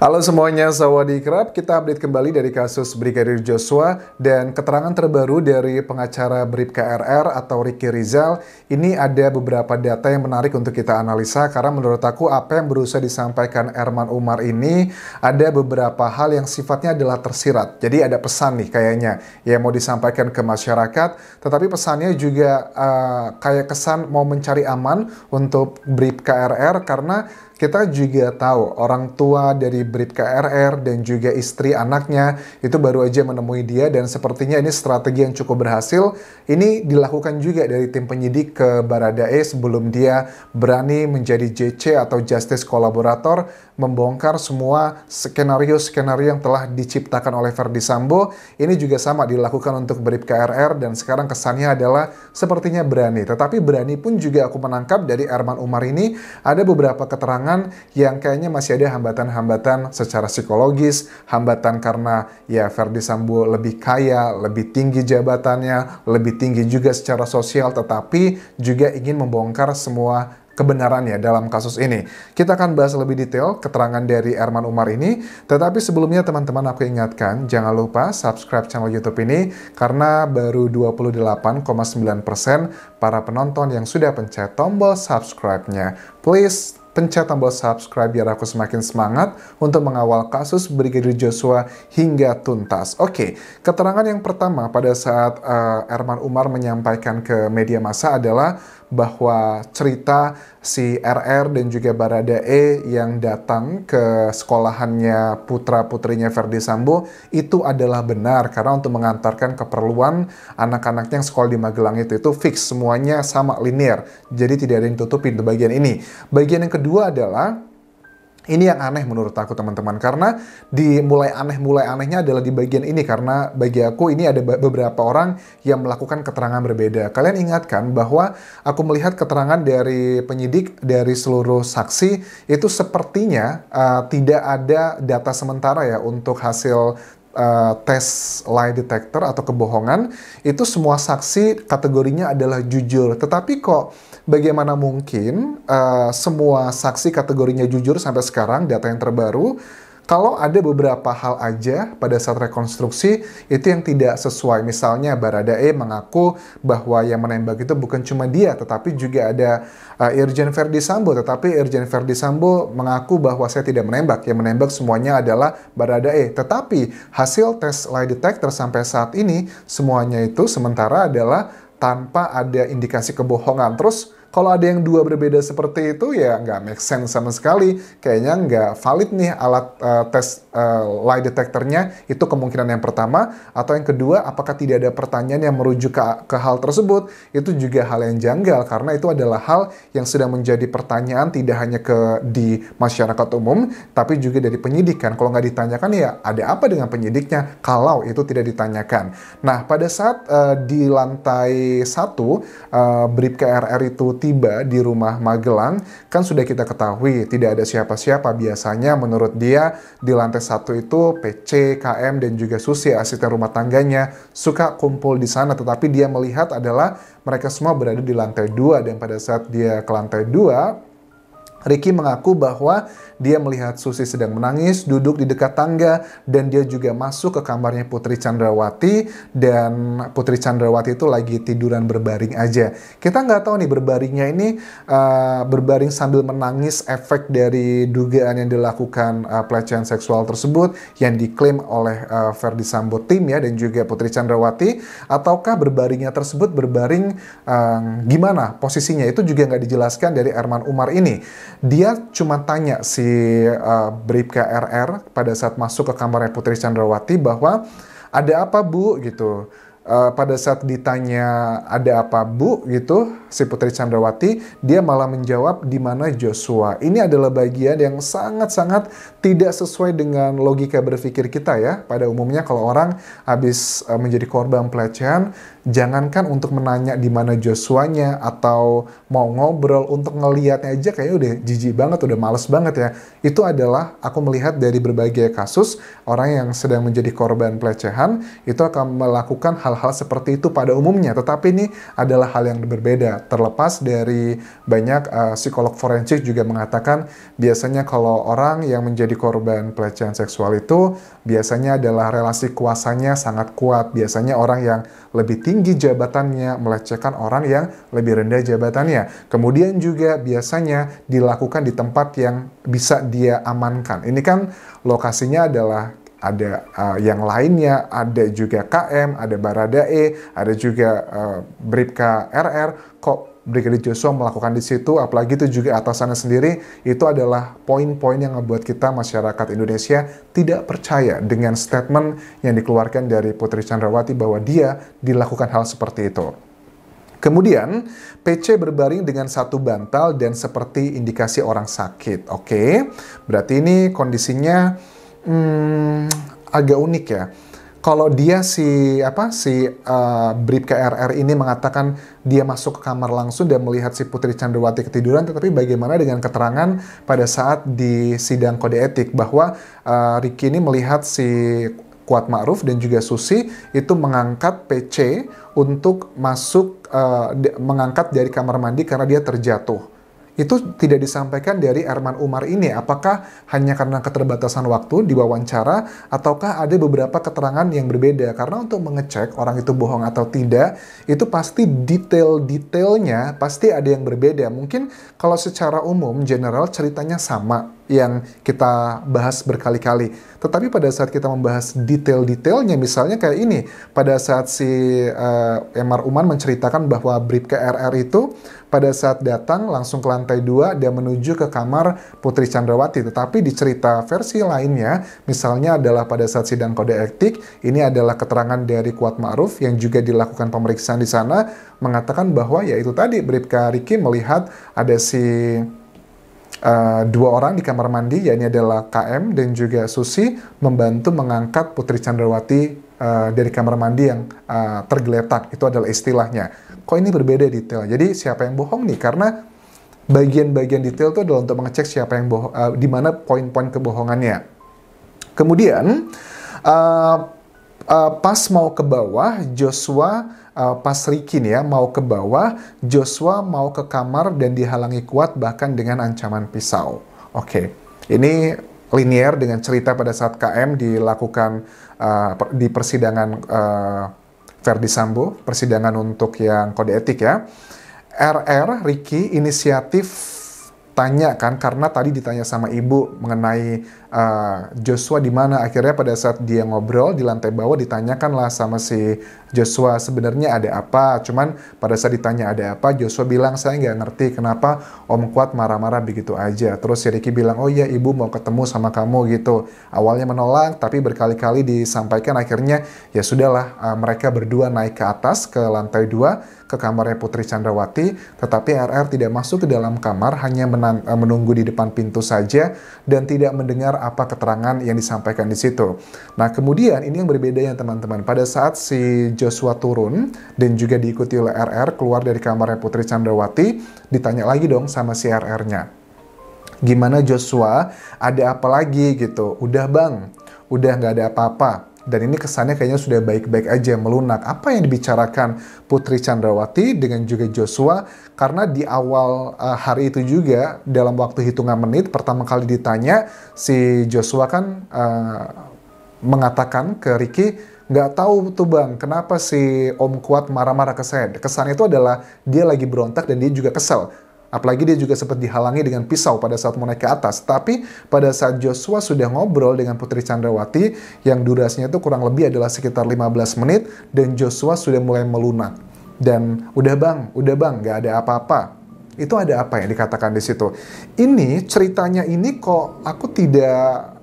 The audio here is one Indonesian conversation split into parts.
Halo semuanya, Sawadee-krap. Kita update kembali dari kasus Brigadir Joshua dan keterangan terbaru dari pengacara Bribka RR atau Ricky Rizal. Ini ada beberapa data yang menarik untuk kita analisa karena menurut aku apa yang berusaha disampaikan Erman Umar ini ada beberapa hal yang sifatnya adalah tersirat. Jadi ada pesan nih kayaknya yang mau disampaikan ke masyarakat, tetapi pesannya juga kayak kesan mau mencari aman untuk Bribka RR karena kita juga tahu orang tua dari Bribka RR dan juga istri anaknya itu baru aja menemui dia dan sepertinya ini strategi yang cukup berhasil. Ini dilakukan juga dari tim penyidik ke Baradae sebelum dia berani menjadi JC atau Justice Collaborator, membongkar semua skenario-skenario yang telah diciptakan oleh Verdi Sambo. Ini juga sama dilakukan untuk Bribka RR dan sekarang kesannya adalah sepertinya berani. Tetapi berani pun juga aku menangkap dari Erman Umar ini ada beberapa keterangan yang kayaknya masih ada hambatan-hambatan secara psikologis, hambatan karena ya Verdi Sambo lebih kaya, lebih tinggi jabatannya, lebih tinggi juga secara sosial, tetapi juga ingin membongkar semua kebenarannya dalam kasus ini. Kita akan bahas lebih detail keterangan dari Erman Umar ini, tetapi sebelumnya teman-teman aku ingatkan, jangan lupa subscribe channel YouTube ini karena baru 28,9% para penonton yang sudah pencet tombol subscribe-nya. Please pencet tombol subscribe biar aku semakin semangat untuk mengawal kasus Brigadir Joshua hingga tuntas. Oke, keterangan yang pertama pada saat Erman Umar menyampaikan ke media massa adalah bahwa cerita si RR dan juga Baradae yang datang ke sekolahannya putra-putrinya Verdi Sambo itu adalah benar karena untuk mengantarkan keperluan anak-anaknya yang sekolah di Magelang itu fix semuanya sama linear. Jadi tidak ada yang tutupin di bagian ini. Bagian yang kedua adalah ini yang aneh menurut aku teman-teman, karena mulai anehnya adalah di bagian ini, karena bagi aku ini ada beberapa orang yang melakukan keterangan berbeda. Kalian ingatkan bahwa aku melihat keterangan dari penyidik dari seluruh saksi itu sepertinya tidak ada data sementara ya untuk hasil tes lie detector atau kebohongan. Itu semua saksi kategorinya adalah jujur, tetapi kok bagaimana mungkin semua saksi kategorinya jujur sampai sekarang, data yang terbaru, kalau ada beberapa hal aja pada saat rekonstruksi itu yang tidak sesuai. Misalnya Baradae mengaku bahwa yang menembak itu bukan cuma dia, tetapi juga ada Irjen Verdi Sambo. Tetapi Irjen Verdi Sambo mengaku bahwa saya tidak menembak, yang menembak semuanya adalah Baradae. Tetapi hasil tes lie detector sampai saat ini semuanya itu sementara adalah tanpa ada indikasi kebohongan. Terus kalau ada yang dua berbeda seperti itu ya nggak make sense sama sekali. Kayaknya nggak valid nih alat tes lie detectornya. Itu kemungkinan yang pertama. Atau yang kedua, apakah tidak ada pertanyaan yang merujuk ke hal tersebut? Itu juga hal yang janggal karena itu adalah hal yang sedang menjadi pertanyaan tidak hanya di masyarakat umum, tapi juga dari penyidik kan. Kalau nggak ditanyakan ya ada apa dengan penyidiknya kalau itu tidak ditanyakan. Nah, pada saat di lantai 1 Bribka RR itu tiba di rumah Magelang, kan sudah kita ketahui tidak ada siapa-siapa. Biasanya menurut dia di lantai 1 itu PC, KM, dan juga Susi, asisten rumah tangganya, suka kumpul di sana. Tetapi dia melihat adalah mereka semua berada di lantai 2, dan pada saat dia ke lantai 2, Ricky mengaku bahwa dia melihat Susi sedang menangis, duduk di dekat tangga, dan dia juga masuk ke kamarnya Putri Chandrawati, dan Putri Chandrawati itu lagi tiduran berbaring aja. Kita nggak tahu nih berbaringnya ini berbaring sambil menangis efek dari dugaan yang dilakukan pelecehan seksual tersebut yang diklaim oleh Verdi Sambo tim ya, dan juga Putri Chandrawati, ataukah berbaringnya tersebut berbaring gimana posisinya, itu juga nggak dijelaskan dari Erman Umar ini. Dia cuma tanya si Bribka RR pada saat masuk ke kamarnya Putri Chandrawati bahwa ada apa Bu gitu. Pada saat ditanya ada apa Bu gitu, si Putri Chandrawati, dia malah menjawab di mana Joshua. Ini adalah bagian yang sangat-sangat tidak sesuai dengan logika berpikir kita ya. Pada umumnya kalau orang habis menjadi korban pelecehan, jangankan untuk menanya di mana Joshuanya atau mau ngobrol, untuk ngelihatnya aja kayaknya udah jijik banget, udah males banget ya. Itu adalah aku melihat dari berbagai kasus orang yang sedang menjadi korban pelecehan itu akan melakukan hal-hal seperti itu pada umumnya. Tetapi ini adalah hal yang berbeda. Terlepas dari banyak psikolog forensik juga mengatakan biasanya kalau orang yang menjadi korban pelecehan seksual itu biasanya adalah relasi kuasanya sangat kuat. Biasanya orang yang lebih tinggi jabatannya melecehkan orang yang lebih rendah jabatannya. Kemudian juga biasanya dilakukan di tempat yang bisa dia amankan. Ini kan lokasinya adalah ada yang lainnya, ada juga KM, ada Baradae, ada juga Bribka RR. Kok Brigadir Joshua melakukan di situ, apalagi itu juga atasannya sendiri, itu adalah poin-poin yang membuat kita masyarakat Indonesia tidak percaya dengan statement yang dikeluarkan dari Putri Chandrawati bahwa dia dilakukan hal seperti itu. Kemudian, PC berbaring dengan satu bantal dan seperti indikasi orang sakit. Oke, berarti ini kondisinya agak unik ya. Kalau dia Bribka RR ini mengatakan dia masuk ke kamar langsung dan melihat si Putri Chandrawati ketiduran, tetapi bagaimana dengan keterangan pada saat di sidang kode etik bahwa Ricky ini melihat si Kuat Ma'ruf dan juga Susi itu mengangkat PC untuk masuk mengangkat dari kamar mandi karena dia terjatuh. Itu tidak disampaikan dari Erman Umar ini. Apakah hanya karena keterbatasan waktu di wawancara, ataukah ada beberapa keterangan yang berbeda? Karena untuk mengecek orang itu bohong atau tidak, itu pasti detail-detailnya pasti ada yang berbeda. Mungkin kalau secara umum, general ceritanya sama yang kita bahas berkali-kali. Tetapi pada saat kita membahas detail-detailnya, misalnya kayak ini, pada saat si Emar Uman menceritakan bahwa Bribka RR itu pada saat datang langsung ke lantai 2 dan menuju ke kamar Putri Chandrawati. Tetapi di cerita versi lainnya, misalnya adalah pada saat sidang kode etik, ini adalah keterangan dari Kuat Ma'ruf yang juga dilakukan pemeriksaan di sana, mengatakan bahwa ya itu tadi, Bribka Ricky melihat ada si dua orang di kamar mandi, yakni adalah KM dan juga Susi, membantu mengangkat Putri Chandrawati dari kamar mandi yang tergeletak. Itu adalah istilahnya. Kok ini berbeda detail? Jadi siapa yang bohong nih? Karena bagian-bagian detail itu adalah untuk mengecek siapa yang bohong, di mana poin-poin kebohongannya. Kemudian pas mau ke bawah, Joshua pas Ricky nih ya mau ke bawah, Joshua mau ke kamar dan dihalangi Kuat bahkan dengan ancaman pisau. Oke, ini linear dengan cerita pada saat KM dilakukan di persidangan Verdi Sambo, persidangan untuk yang kode etik ya. Ricky inisiatif tanya kan, karena tadi ditanya sama ibu mengenai Joshua di mana. Akhirnya pada saat dia ngobrol di lantai bawah ditanyakanlah sama si Joshua sebenarnya ada apa. Cuman pada saat ditanya ada apa, Joshua bilang saya nggak ngerti kenapa Om Kuat marah-marah begitu aja. Terus si Ricky bilang oh iya ibu mau ketemu sama kamu gitu. Awalnya menolak tapi berkali-kali disampaikan, akhirnya ya sudahlah mereka berdua naik ke atas ke lantai 2 ke kamarnya Putri Chandrawati. Tetapi RR tidak masuk ke dalam kamar, hanya menunggu di depan pintu saja dan tidak mendengar apa keterangan yang disampaikan di situ. Nah, kemudian ini yang berbeda ya teman-teman. Pada saat si Joshua turun dan juga diikuti oleh RR keluar dari kamarnya Putri Chandrawati, ditanya lagi dong sama si RR-nya. Gimana Joshua? Ada apa lagi gitu? Udah bang, udah nggak ada apa-apa. Dan ini kesannya kayaknya sudah baik-baik aja, melunak. Apa yang dibicarakan Putri Chandrawati dengan juga Joshua? Karena di awal hari itu juga, dalam waktu hitungan menit, pertama kali ditanya, si Joshua kan mengatakan ke Ricky, nggak tahu tuh bang, kenapa si Om Kuat marah-marah ke saya. Kesan itu adalah dia lagi berontak dan dia juga kesel. Apalagi dia juga sempat dihalangi dengan pisau pada saat mau naik ke atas. Tapi pada saat Joshua sudah ngobrol dengan Putri Chandrawati, yang durasinya itu kurang lebih adalah sekitar 15 menit, dan Joshua sudah mulai melunak. Dan udah bang, nggak ada apa-apa. Itu ada apa yang dikatakan di situ? Ini ceritanya ini kok aku tidak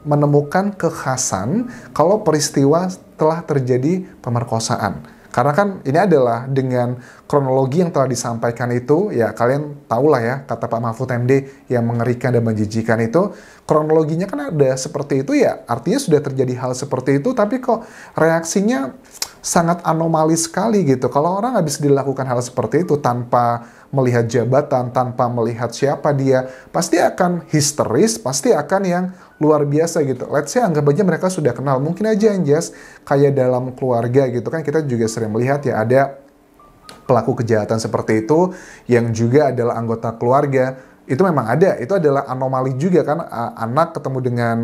menemukan kekhasan kalau peristiwa telah terjadi pemerkosaan. Karena kan ini adalah dengan kronologi yang telah disampaikan itu, ya kalian tahulah ya, kata Pak Mahfud MD yang mengerikan dan menjijikan itu, kronologinya kan ada seperti itu ya, artinya sudah terjadi hal seperti itu, tapi kok reaksinya sangat anomali sekali gitu. Kalau orang habis dilakukan hal seperti itu tanpa melihat jabatan, tanpa melihat siapa dia, pasti akan histeris, pasti akan yang luar biasa gitu. Let's say anggap aja mereka sudah kenal, mungkin aja Anjas kayak dalam keluarga gitu kan, kita juga sering melihat ya ada pelaku kejahatan seperti itu yang juga adalah anggota keluarga. Itu memang ada, itu adalah anomali juga kan, anak ketemu dengan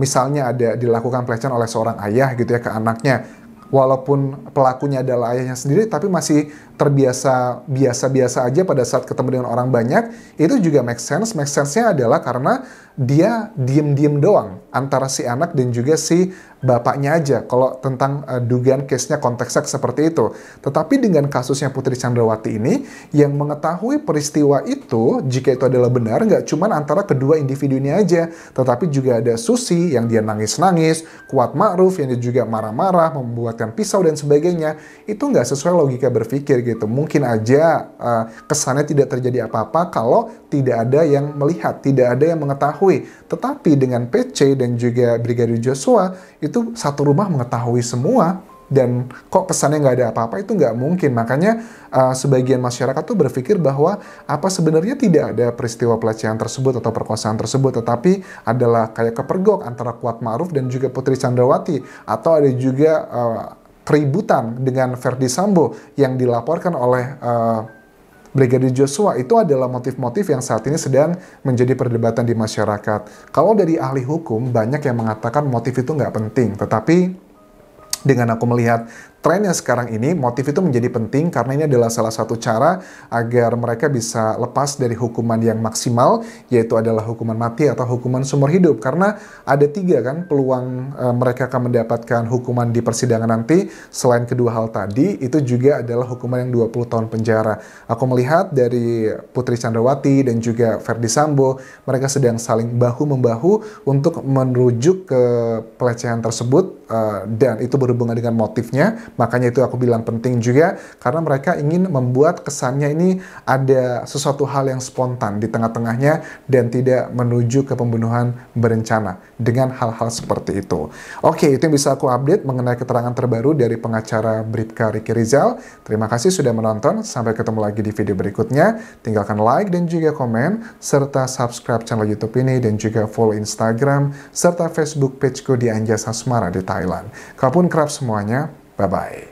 misalnya ada dilakukan pelecehan oleh seorang ayah gitu ya ke anaknya, walaupun pelakunya adalah ayahnya sendiri, tapi masih terbiasa biasa-biasa aja pada saat ketemu dengan orang banyak, itu juga make sense. Make sense-nya adalah karena dia diem-diem doang antara si anak dan juga si bapaknya aja. Kalau tentang dugaan case-nya konteksnya seperti itu. Tetapi dengan kasusnya Putri Chandrawati ini, yang mengetahui peristiwa itu, jika itu adalah benar, nggak cuma antara kedua individu ini aja, tetapi juga ada Susi yang dia nangis-nangis, Kuat Ma'ruf yang dia juga marah-marah, membuatkan pisau dan sebagainya. Itu nggak sesuai logika berpikir gitu. Mungkin aja kesannya tidak terjadi apa-apa kalau tidak ada yang melihat, tidak ada yang mengetahui. Tetapi dengan PC dan juga Brigadir Joshua, itu satu rumah mengetahui semua. Dan kok kesannya nggak ada apa-apa, itu nggak mungkin. Makanya sebagian masyarakat tuh berpikir bahwa apa sebenarnya tidak ada peristiwa pelecehan tersebut atau perkosaan tersebut, tetapi adalah kayak kepergok antara Kuat Ma'ruf dan juga Putri Chandrawati. Atau ada juga keributan dengan Verdi Sambo yang dilaporkan oleh Brigadir Joshua. Itu adalah motif-motif yang saat ini sedang menjadi perdebatan di masyarakat. Kalau dari ahli hukum, banyak yang mengatakan motif itu nggak penting. Tetapi dengan aku melihat trennya sekarang ini, motif itu menjadi penting karena ini adalah salah satu cara agar mereka bisa lepas dari hukuman yang maksimal, yaitu adalah hukuman mati atau hukuman seumur hidup. Karena ada 3 kan peluang mereka akan mendapatkan hukuman di persidangan nanti. Selain kedua hal tadi, itu juga adalah hukuman yang 20 tahun penjara. Aku melihat dari Putri Chandrawati dan juga Verdi Sambo, mereka sedang saling bahu-membahu untuk merujuk ke pelecehan tersebut, dan itu berhubungan dengan motifnya. Makanya itu aku bilang penting juga, karena mereka ingin membuat kesannya ini ada sesuatu hal yang spontan di tengah-tengahnya dan tidak menuju ke pembunuhan berencana dengan hal-hal seperti itu. Oke, itu yang bisa aku update mengenai keterangan terbaru dari pengacara Bribka Riki Rizal. Terima kasih sudah menonton, sampai ketemu lagi di video berikutnya. Tinggalkan like dan juga komen, serta subscribe channel YouTube ini dan juga follow Instagram serta Facebook pageku di Anjas Asmara di Thailand. Kalaupun kerap semuanya, bye-bye.